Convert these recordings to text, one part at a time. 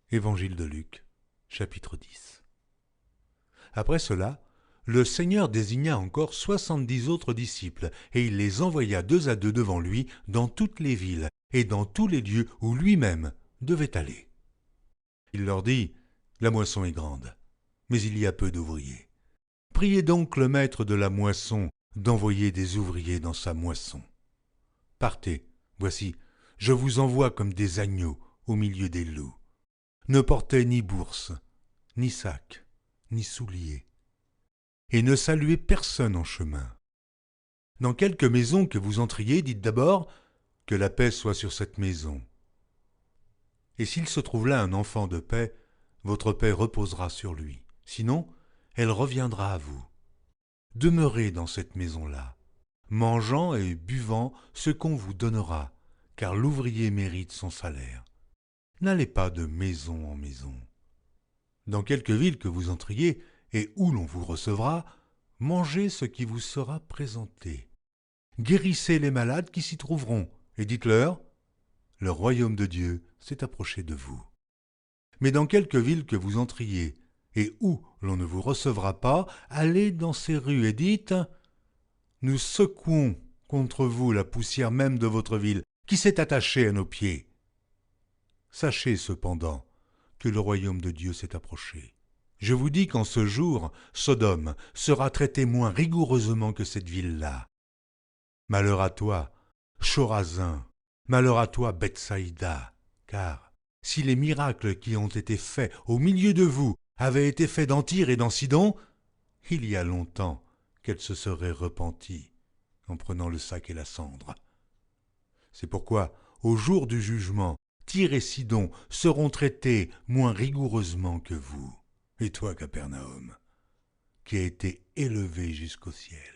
Évangile de Luc, chapitre 10. Après cela, le Seigneur désigna encore 70 autres disciples, et il les envoya 2 à 2 devant lui dans toutes les villes et dans tous les lieux où lui-même devait aller. Il leur dit, « La moisson est grande, mais il y a peu d'ouvriers. Priez donc le maître de la moisson d'envoyer des ouvriers dans sa moisson. Partez, voici, je vous envoie comme des agneaux au milieu des loups. Ne portez ni bourse, ni sac, ni souliers, et ne saluez personne en chemin. Dans quelque maison que vous entriez, dites d'abord que la paix soit sur cette maison. Et s'il se trouve là un enfant de paix, votre paix reposera sur lui. Sinon, elle reviendra à vous. Demeurez dans cette maison-là, mangeant et buvant ce qu'on vous donnera, car l'ouvrier mérite son salaire. N'allez pas de maison en maison. Dans quelque ville que vous entriez et où l'on vous recevra, mangez ce qui vous sera présenté. Guérissez les malades qui s'y trouveront, et dites-leur, le royaume de Dieu s'est approché de vous. Mais dans quelque ville que vous entriez, et où l'on ne vous recevra pas, allez dans ces rues et dites, nous secouons contre vous la poussière même de votre ville, qui s'est attachée à nos pieds. Sachez cependant que le royaume de Dieu s'est approché. Je vous dis qu'en ce jour, Sodome sera traitée moins rigoureusement que cette ville-là. Malheur à toi, Chorazin, malheur à toi, Bethsaïda, car si les miracles qui ont été faits au milieu de vous avaient été faits dans Tyr et dans Sidon, il y a longtemps qu'elle se serait repentie en prenant le sac et la cendre. C'est pourquoi, au jour du jugement, Tyr et Sidon seront traités moins rigoureusement que vous. Et toi, Capernaum, qui as été élevé jusqu'au ciel,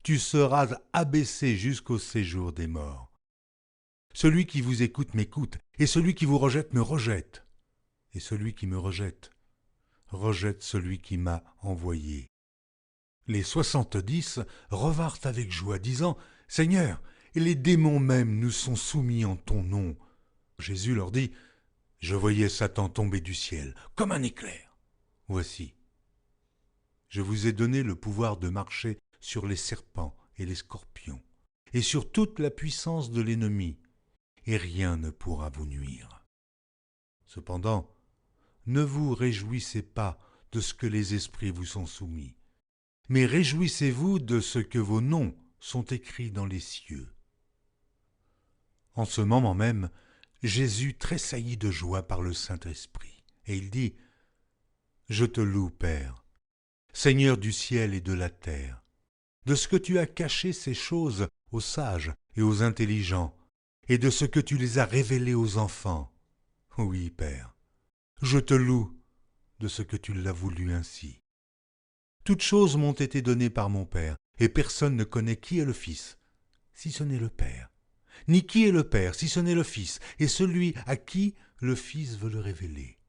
tu seras abaissé jusqu'au séjour des morts. Celui qui vous écoute m'écoute, et celui qui vous rejette me rejette. Et celui qui me rejette, rejette celui qui m'a envoyé. Les 70 revinrent avec joie, disant, « Seigneur, et les démons même nous sont soumis en ton nom. » Jésus leur dit, « Je voyais Satan tomber du ciel, comme un éclair. Voici, je vous ai donné le pouvoir de marcher sur les serpents et les scorpions, et sur toute la puissance de l'ennemi, et rien ne pourra vous nuire. Cependant, ne vous réjouissez pas de ce que les esprits vous sont soumis, mais réjouissez-vous de ce que vos noms sont écrits dans les cieux. » En ce moment même, Jésus tressaillit de joie par le Saint-Esprit, et il dit, « Je te loue, Père, Seigneur du ciel et de la terre, de ce que tu as caché ces choses aux sages et aux intelligents, et de ce que tu les as révélées aux enfants. Oui, Père, je te loue de ce que tu l'as voulu ainsi. Toutes choses m'ont été données par mon Père, et personne ne connaît qui est le Fils, si ce n'est le Père, ni qui est le Père, si ce n'est le Fils, et celui à qui le Fils veut le révéler. »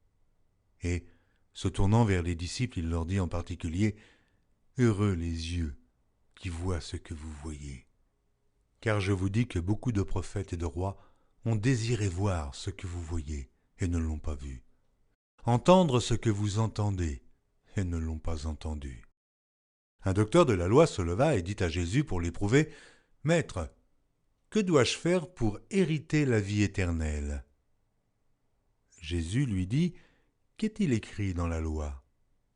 Et, se tournant vers les disciples, il leur dit en particulier, « Heureux les yeux qui voient ce que vous voyez. Car je vous dis que beaucoup de prophètes et de rois ont désiré voir ce que vous voyez et ne l'ont pas vu, entendre ce que vous entendez et ne l'ont pas entendu. » Un docteur de la loi se leva et dit à Jésus pour l'éprouver, « Maître, que dois-je faire pour hériter la vie éternelle ?» Jésus lui dit, « Qu'est-il écrit dans la loi?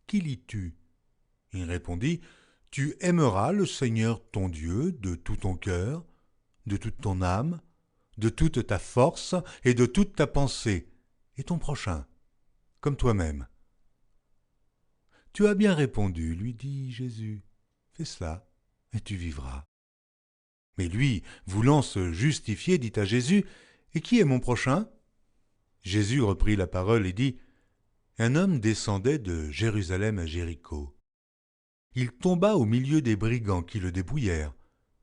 Qui lis-tu » Il répondit, « Tu aimeras le Seigneur ton Dieu de tout ton cœur, de toute ton âme, de toute ta force et de toute ta pensée, et ton prochain, comme toi-même. » « Tu as bien répondu, lui dit Jésus, fais cela, et tu vivras. » Mais lui, voulant se justifier, dit à Jésus, « Et qui est mon prochain ?» Jésus reprit la parole et dit, « Un homme descendait de Jérusalem à Jéricho. Il tomba au milieu des brigands qui le dépouillèrent,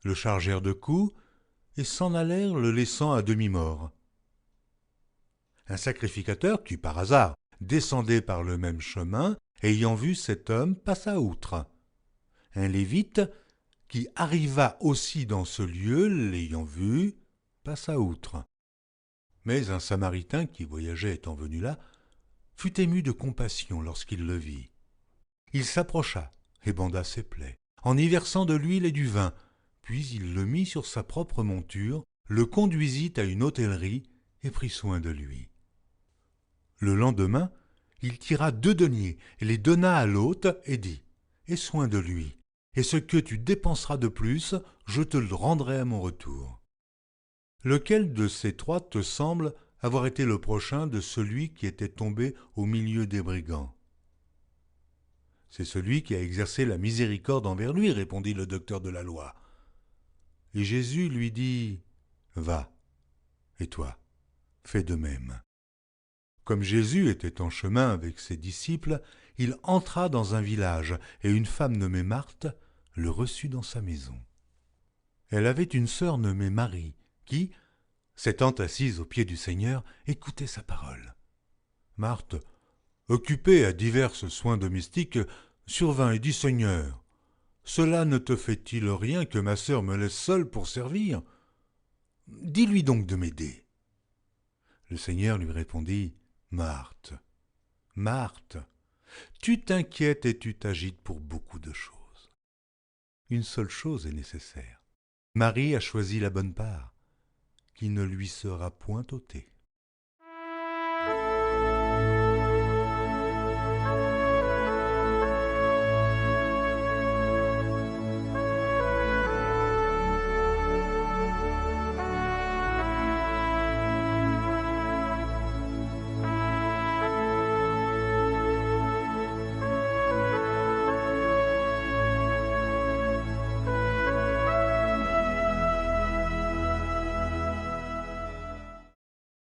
le chargèrent de coups et s'en allèrent le laissant à demi-mort. Un sacrificateur qui, par hasard, descendait par le même chemin, ayant vu cet homme, passa outre. Un lévite, qui arriva aussi dans ce lieu, l'ayant vu, passa outre. Mais un Samaritain qui voyageait étant venu là, fut ému de compassion lorsqu'il le vit. Il s'approcha et banda ses plaies, en y versant de l'huile et du vin, puis il le mit sur sa propre monture, le conduisit à une hôtellerie et prit soin de lui. Le lendemain, il tira 2 deniers et les donna à l'hôte et dit « Aie soin de lui, et ce que tu dépenseras de plus, je te le rendrai à mon retour. » Lequel de ces 3 te semble avoir été le prochain de celui qui était tombé au milieu des brigands ? C'est celui qui a exercé la miséricorde envers lui, répondit le docteur de la loi. Et Jésus lui dit « Va, et toi, fais de même. » Comme Jésus était en chemin avec ses disciples, il entra dans un village et une femme nommée Marthe le reçut dans sa maison. Elle avait une sœur nommée Marie qui, s'étant assise aux pieds du Seigneur, écoutait sa parole. Marthe, occupée à divers soins domestiques, survint et dit « Seigneur, cela ne te fait-il rien que ma sœur me laisse seule pour servir ? Dis-lui donc de m'aider. » Le Seigneur lui répondit « Marthe, Marthe, tu t'inquiètes et tu t'agites pour beaucoup de choses. Une seule chose est nécessaire. Marie a choisi la bonne part, qui ne lui sera point ôtée. »